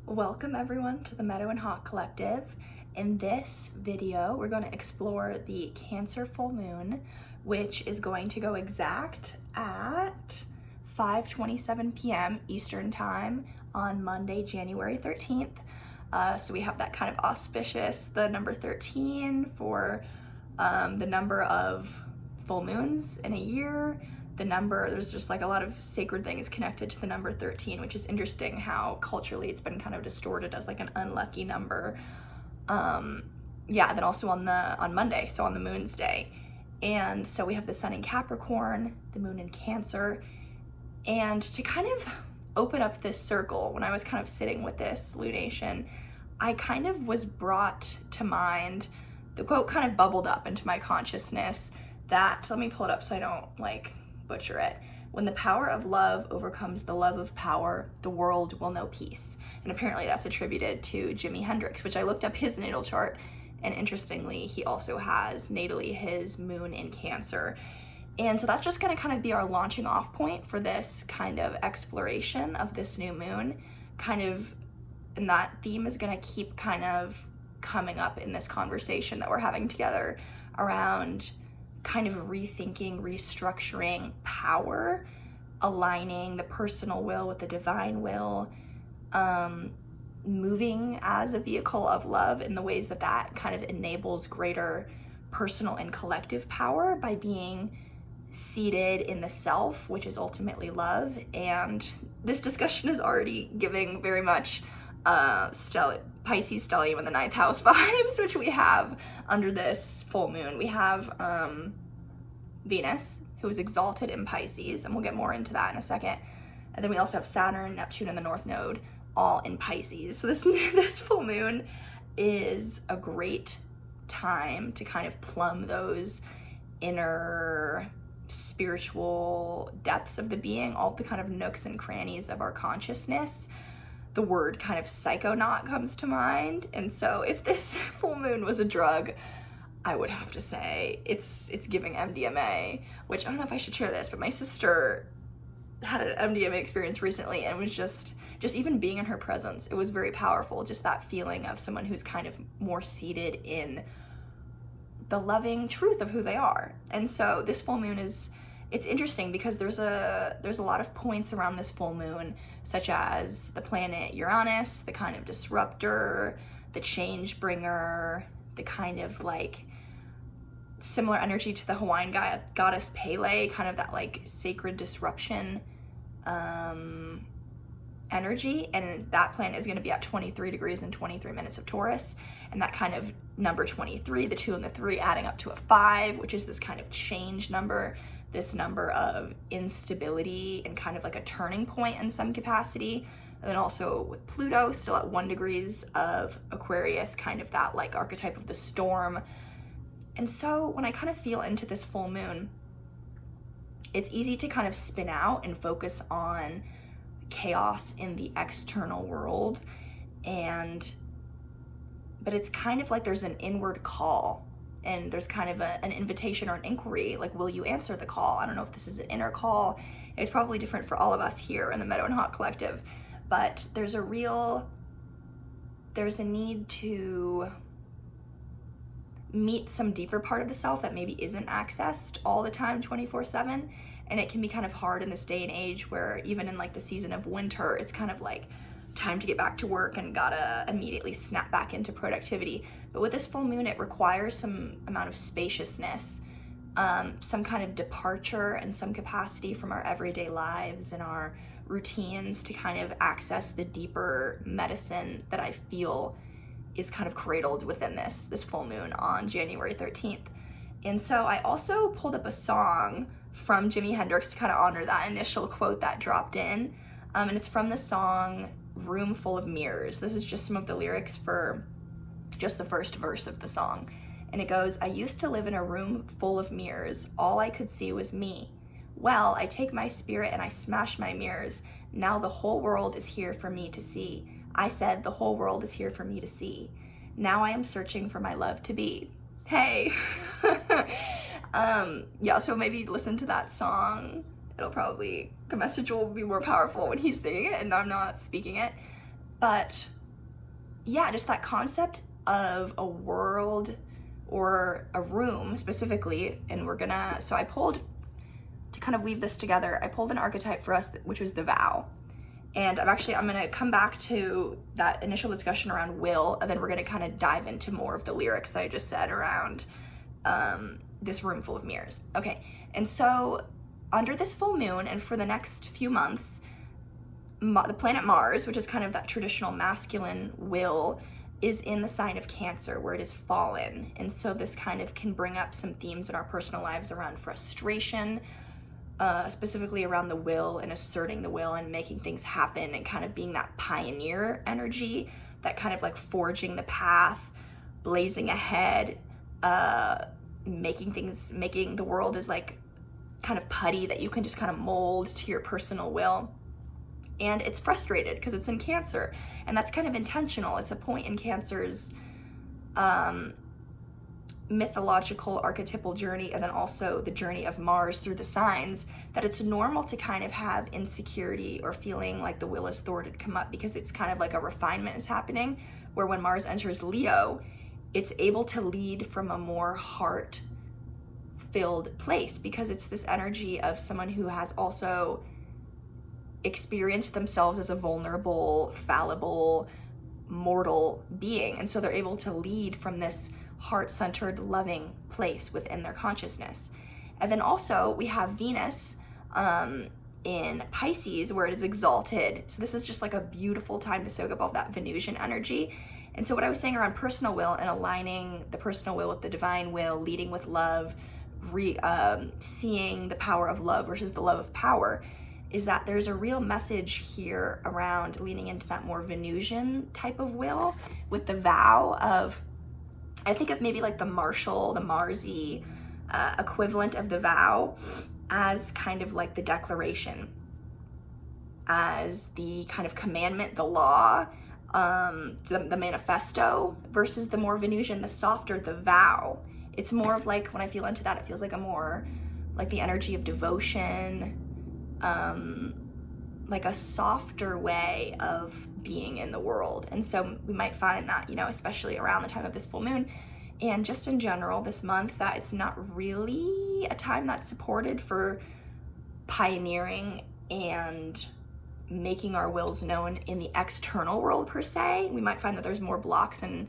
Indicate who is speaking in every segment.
Speaker 1: Welcome everyone to the Meadow and Hawk Collective. In this video, we're going to explore the Cancer full moon, which is going to go exact at 5:27 p.m. Eastern Time on Monday, January 13th. So we have that kind of auspicious, the number 13 for the number of full moons in a year. There's just like a lot of sacred things connected to the number 13, which is interesting how culturally it's been kind of distorted as like an unlucky number. Then also on Monday, so on the moon's day. And so we have the sun in Capricorn, the moon in Cancer. And to kind of open up this circle, when I was kind of sitting with this lunation, I kind of was brought to mind, the quote kind of bubbled up into my consciousness that, let me pull it up so I don't like butcher it. When the power of love overcomes the love of power, the world will know peace. And apparently that's attributed to Jimi Hendrix, which I looked up his natal chart, and interestingly, he also has natally his moon in Cancer. And so that's just gonna kind of be our launching off point for this kind of exploration of this new moon, and that theme is gonna keep kind of coming up in this conversation that we're having together around kind of rethinking, restructuring power, aligning the personal will with the divine will, moving as a vehicle of love in the ways that that kind of enables greater personal and collective power by being seated in the self, which is ultimately love. And this discussion is already giving very much Pisces stellium in the 9th house vibes, which we have under this full moon. We have Venus, who is exalted in Pisces, and we'll get more into that in a second. And then we also have Saturn, Neptune, and the North Node, all in Pisces. So this full moon is a great time to kind of plumb those inner spiritual depths of the being, all the kind of nooks and crannies of our consciousness. The word kind of psychonaut comes to mind. And so if this full moon was a drug, I would have to say it's giving MDMA, which I don't know if I should share this, but my sister had an MDMA experience recently, and it was just even being in her presence, it was very powerful. Just that feeling of someone who's kind of more seated in the loving truth of who they are. And so this full moon it's interesting because there's a lot of points around this full moon, such as the planet Uranus, the kind of disruptor, the change bringer, the kind of like similar energy to the Hawaiian goddess Pele, kind of that like sacred disruption energy. And that planet is going to be at 23 degrees and 23 minutes of Taurus, and that kind of number 23, the 2 and the 3 adding up to a 5, which is this kind of change number, this number of instability and kind of like a turning point in some capacity. And then also with Pluto still at 1 degrees of Aquarius, kind of that like archetype of the storm. And so when I kind of feel into this full moon, it's easy to kind of spin out and focus on chaos in the external world. But it's kind of like there's an inward call, and there's kind of an invitation or an inquiry, like, will you answer the call? I don't know if this is an inner call. It's probably different for all of us here in the Meadow and Hawk Collective, but there's a need to meet some deeper part of the self that maybe isn't accessed all the time 24/7. And it can be kind of hard in this day and age where even in like the season of winter, it's kind of like time to get back to work and gotta immediately snap back into productivity. But with this full moon, it requires some amount of spaciousness, some kind of departure and some capacity from our everyday lives and our routines to kind of access the deeper medicine that I feel is kind of cradled within this full moon on January 13th. And so I also pulled up a song from Jimi Hendrix to kind of honor that initial quote that dropped in. And it's from the song Room Full of Mirrors. This is just some of the lyrics for just the first verse of the song. And it goes, "I used to live in a room full of mirrors. All I could see was me. Well, I take my spirit and I smash my mirrors. Now the whole world is here for me to see. I said the whole world is here for me to see. Now I am searching for my love to be." Hey. So maybe listen to that song. The message will be more powerful when he's singing it and I'm not speaking it. But yeah, just that concept of a world or a room specifically. And so I pulled, to kind of weave this together, I pulled an archetype for us, which was the vow. And I'm gonna come back to that initial discussion around will, and then we're gonna kind of dive into more of the lyrics that I just said around this room full of mirrors. Okay, and so under this full moon and for the next few months, the planet Mars, which is kind of that traditional masculine will, is in the sign of Cancer, where it is fallen. And so this kind of can bring up some themes in our personal lives around frustration, specifically around the will and asserting the will and making things happen, and kind of being that pioneer energy, that kind of like forging the path, blazing ahead, making the world is like kind of putty that you can just kind of mold to your personal will. And it's frustrated because it's in Cancer, and that's kind of intentional. It's a point in Cancer's mythological archetypal journey, and then also the journey of Mars through the signs, that it's normal to kind of have insecurity or feeling like the will is thwarted come up, because it's kind of like a refinement is happening, where when Mars enters Leo, it's able to lead from a more heart-filled place, because it's this energy of someone who has also experienced themselves as a vulnerable, fallible, mortal being. And so they're able to lead from this heart-centered, loving place within their consciousness. And then also we have Venus in Pisces, where it is exalted. So this is just like a beautiful time to soak up all that Venusian energy. And so what I was saying around personal will and aligning the personal will with the divine will, leading with love, seeing the power of love versus the love of power, is that there's a real message here around leaning into that more Venusian type of will with the vow of, I think of maybe like the Marsy equivalent of the vow as kind of like the declaration, as the kind of commandment, the law, the manifesto, versus the more Venusian, the softer, the vow. It's more of like, when I feel into that, it feels like a more like the energy of devotion, like a softer way of being in the world. And so we might find that, especially around the time of this full moon and just in general this month, that it's not really a time that's supported for pioneering and making our wills known in the external world per se. We might find that there's more blocks and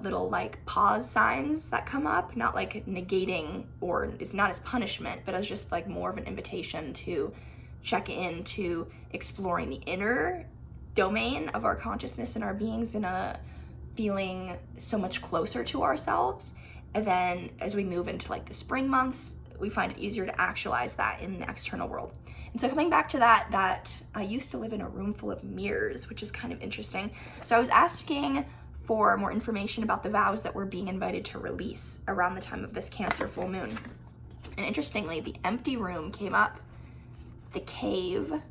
Speaker 1: little like pause signs that come up, not like negating, or it's not as punishment, but as just like more of an invitation to check into exploring the inner domain of our consciousness and our beings in a feeling so much closer to ourselves. And then as we move into like the spring months, we find it easier to actualize that in the external world. And so coming back to that I used to live in a room full of mirrors, which is kind of interesting. So I was asking for more information about the vows that we're being invited to release around the time of this Cancer full moon. And interestingly, the empty room came up, the cave,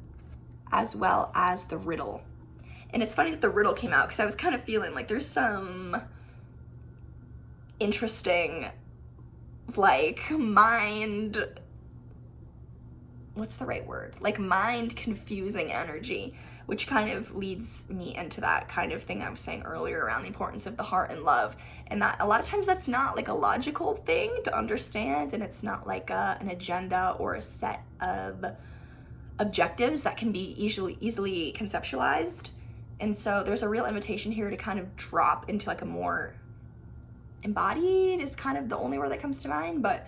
Speaker 1: as well as the riddle. And it's funny that the riddle came out, because I was kind of feeling like there's some interesting, like mind confusing energy, which kind of leads me into that kind of thing I was saying earlier around the importance of the heart and love. And that a lot of times that's not like a logical thing to understand, and it's not like an agenda or a set of objectives that can be easily conceptualized. And so there's a real invitation here to kind of drop into like a more embodied, is kind of the only word that comes to mind, but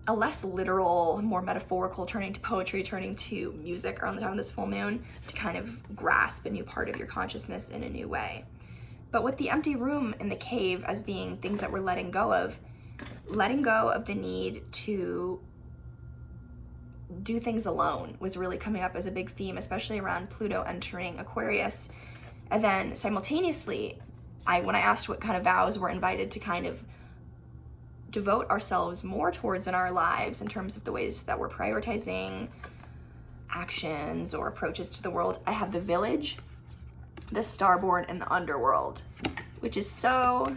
Speaker 1: a less literal, more metaphorical, turning to poetry, turning to music around the time of this full moon, to kind of grasp a new part of your consciousness in a new way. But with the empty room and the cave as being things that we're letting go of the need to do things alone was really coming up as a big theme, especially around Pluto entering Aquarius. And then simultaneously, when I asked what kind of vows we're invited to kind of devote ourselves more towards in our lives in terms of the ways that we're prioritizing actions or approaches to the world, I have the village, the starborn, and the underworld, which is so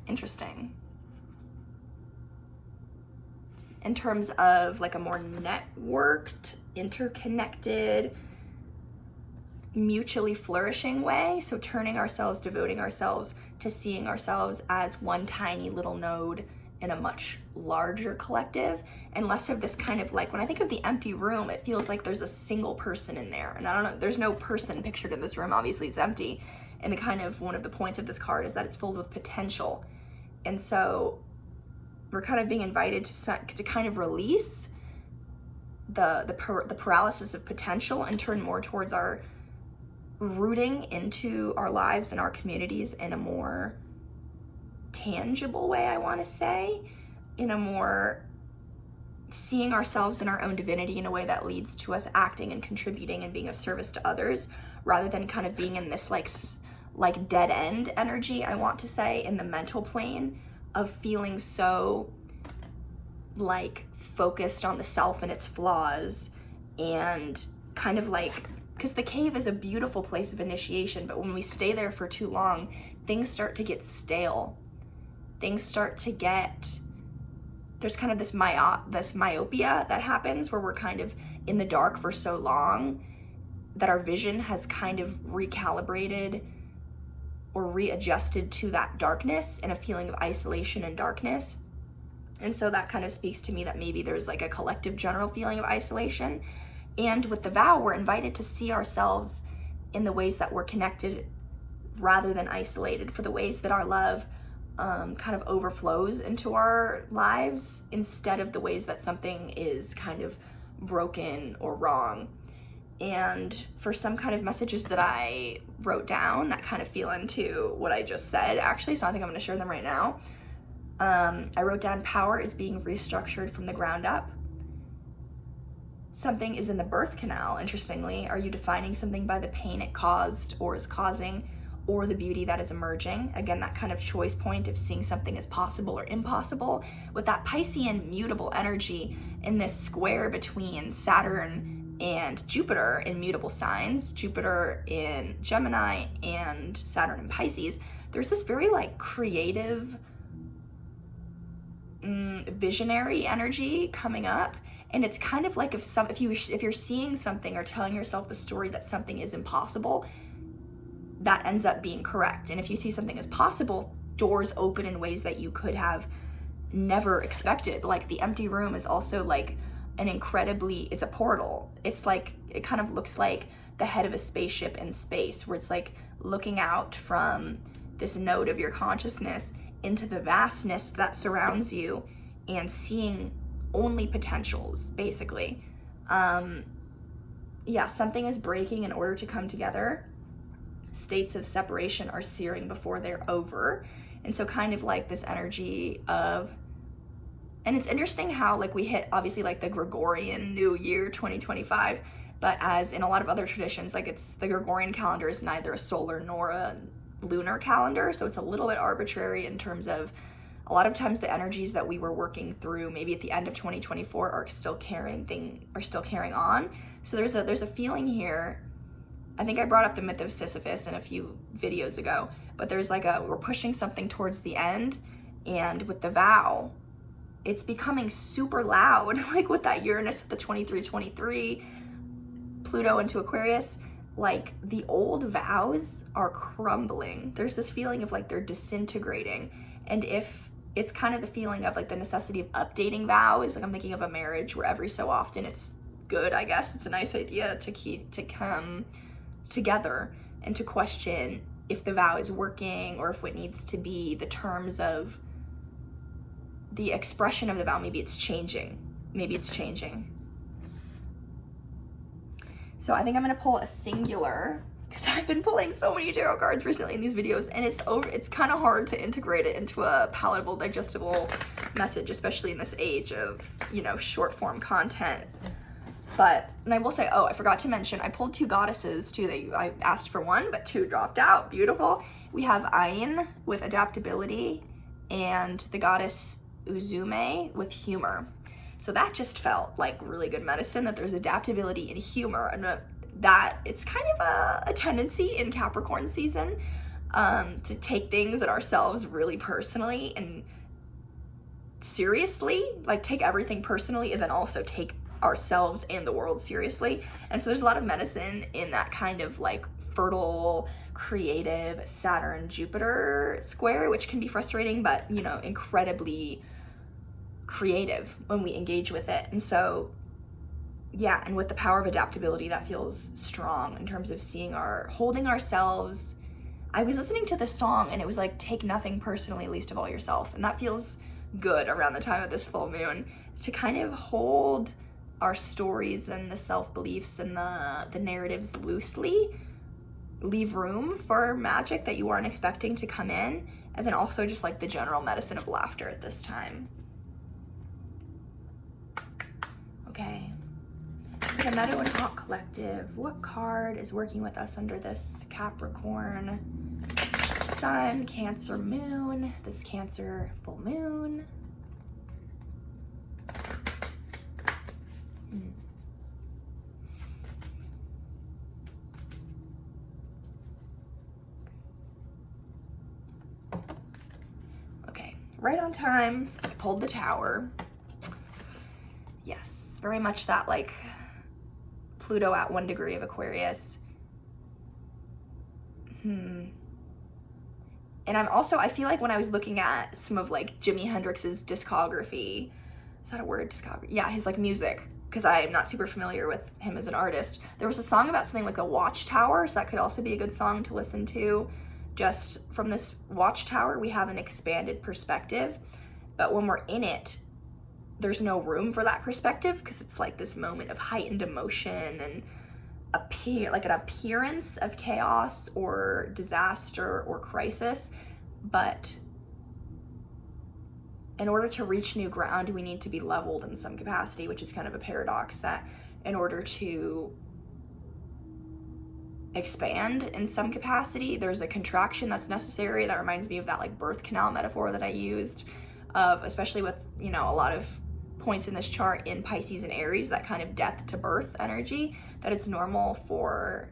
Speaker 1: interesting in terms of like a more networked, interconnected, mutually flourishing way. So turning ourselves, devoting ourselves to seeing ourselves as one tiny little node in a much larger collective, and less of this kind of like, when I think of the empty room, it feels like there's a single person in there. And I don't know, there's no person pictured in this room, obviously it's empty. And the kind of, one of the points of this card is that it's filled with potential. And so we're kind of being invited to kind of release the paralysis of potential and turn more towards our rooting into our lives and our communities in a more tangible way, I want to say, in a more seeing ourselves in our own divinity in a way that leads to us acting and contributing and being of service to others, rather than kind of being in this like dead end energy, I want to say, in the mental plane of feeling so like focused on the self and its flaws, and kind of like, because the cave is a beautiful place of initiation, but when we stay there for too long, things start to get stale. Things start to get, there's kind of this myopia that happens where we're kind of in the dark for so long that our vision has kind of recalibrated or readjusted to that darkness and a feeling of isolation and darkness. And so that kind of speaks to me that maybe there's like a collective general feeling of isolation. And with the vow, we're invited to see ourselves in the ways that we're connected rather than isolated, for the ways that our love kind of overflows into our lives, instead of the ways that something is kind of broken or wrong. And for some kind of messages that I wrote down that kind of feel into what I just said, actually, so I think I'm going to share them right now. I wrote down, power is being restructured from the ground up. Something is in the birth canal, interestingly. Are you defining something by the pain it caused or is causing, or the beauty that is emerging? Again, that kind of choice point of seeing something as possible or impossible, with that Piscean mutable energy in this square between Saturn and Jupiter in mutable signs, Jupiter in Gemini and Saturn in Pisces. There's this very like creative, visionary energy coming up. And it's kind of like if you're seeing something or telling yourself the story that something is impossible, that ends up being correct. And if you see something as possible, doors open in ways that you could have never expected. Like the empty room is also like it's a portal. It's like, it kind of looks like the head of a spaceship in space, where it's like looking out from this node of your consciousness into the vastness that surrounds you and seeing only potentials, basically. Something is breaking in order to come together. States of separation are searing before they're over. And so kind of like this energy of, and it's interesting how like we hit obviously like the Gregorian New Year 2025, but as in a lot of other traditions, like it's the Gregorian calendar is neither a solar nor a lunar calendar. So it's a little bit arbitrary in terms of a lot of times the energies that we were working through maybe at the end of 2024 are still carrying on. So there's a feeling here. I think I brought up the myth of Sisyphus in a few videos ago, but there's like we're pushing something towards the end, and with the vow, it's becoming super loud, like with that Uranus at the 23, Pluto into Aquarius, like the old vows are crumbling. There's this feeling of like they're disintegrating. And if it's kind of the feeling of like the necessity of updating vows, like I'm thinking of a marriage where every so often it's good, I guess. It's a nice idea to come together and to question if the vow is working, or if it needs to be the terms of the expression of the vow. Maybe it's changing. So I think I'm gonna pull a singular, because I've been pulling so many tarot cards recently in these videos, and it's kind of hard to integrate it into a palatable, digestible message, especially in this age of, short form content. And I will say, I forgot to mention, I pulled two goddesses too. I asked for one, but two dropped out. Beautiful. We have Ayin with adaptability, and the goddess Uzume with humor. So that just felt like really good medicine, that there's adaptability and humor, and that it's kind of a tendency in Capricorn season to take things and ourselves really personally and seriously, like take everything personally, and then also take ourselves and the world seriously. And so there's a lot of medicine in that kind of like fertile, creative Saturn Jupiter square, which can be frustrating, but you know, incredibly creative when we engage with it. And so yeah, and with the power of adaptability, that feels strong in terms of holding ourselves. I was listening to this song and it was like, take nothing personally, least of all yourself. And that feels good around the time of this full moon, to kind of hold our stories and the self-beliefs and the narratives loosely, leave room for magic that you aren't expecting to come in, and then also just like the general medicine of laughter at this time. Okay. The Meadow and Hawk Collective. What card is working with us under this Capricorn Sun, Cancer Moon, this Cancer full moon? Okay, right on time. I pulled the Tower. Yes, very much that like Pluto at 1 degree of Aquarius. And I feel like when I was looking at some of like Jimi Hendrix's discography, is that a word, discography? Yeah, his like music, because I'm not super familiar with him as an artist. There was a song about something like a watchtower, so that could also be a good song to listen to. Just from this watchtower, we have an expanded perspective, but when we're in it, there's no room for that perspective, because it's like this moment of heightened emotion and like an appearance of chaos or disaster or crisis. But in order to reach new ground, we need to be leveled in some capacity, which is kind of a paradox, that in order to expand in some capacity, there's a contraction that's necessary. That reminds me of that like birth canal metaphor that I used, of especially with, you know, a lot of points in this chart in Pisces and Aries, that kind of death to birth energy, that it's normal for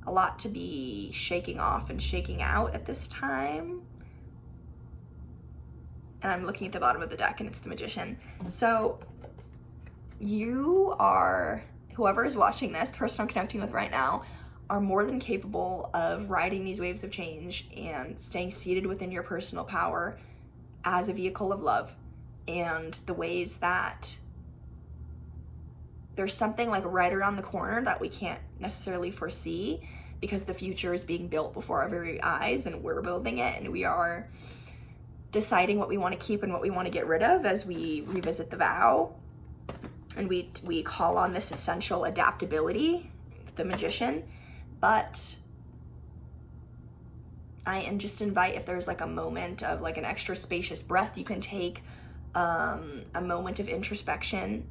Speaker 1: a lot to be shaking off and shaking out at this time. And I'm looking at the bottom of the deck and it's the Magician. So you are, whoever is watching this, the person I'm connecting with right now, are more than capable of riding these waves of change and staying seated within your personal power as a vehicle of love. And the ways that there's something like right around the corner that we can't necessarily foresee, because the future is being built before our very eyes and we're building it, and we are deciding what we want to keep and what we want to get rid of as we revisit the vow. And we call on this essential adaptability, the Magician. But I just invite, if there's like a moment of like an extra spacious breath you can take, a moment of introspection,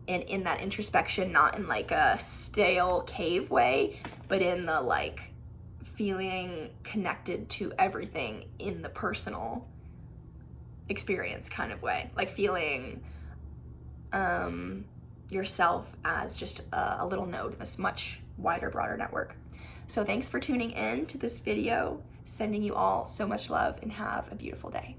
Speaker 1: and in that introspection, not in like a stale cave way, but in the like feeling connected to everything in the personal experience kind of way, like feeling yourself as just a little node in this much wider, broader network. So thanks for tuning in to this video, sending you all so much love, and have a beautiful day.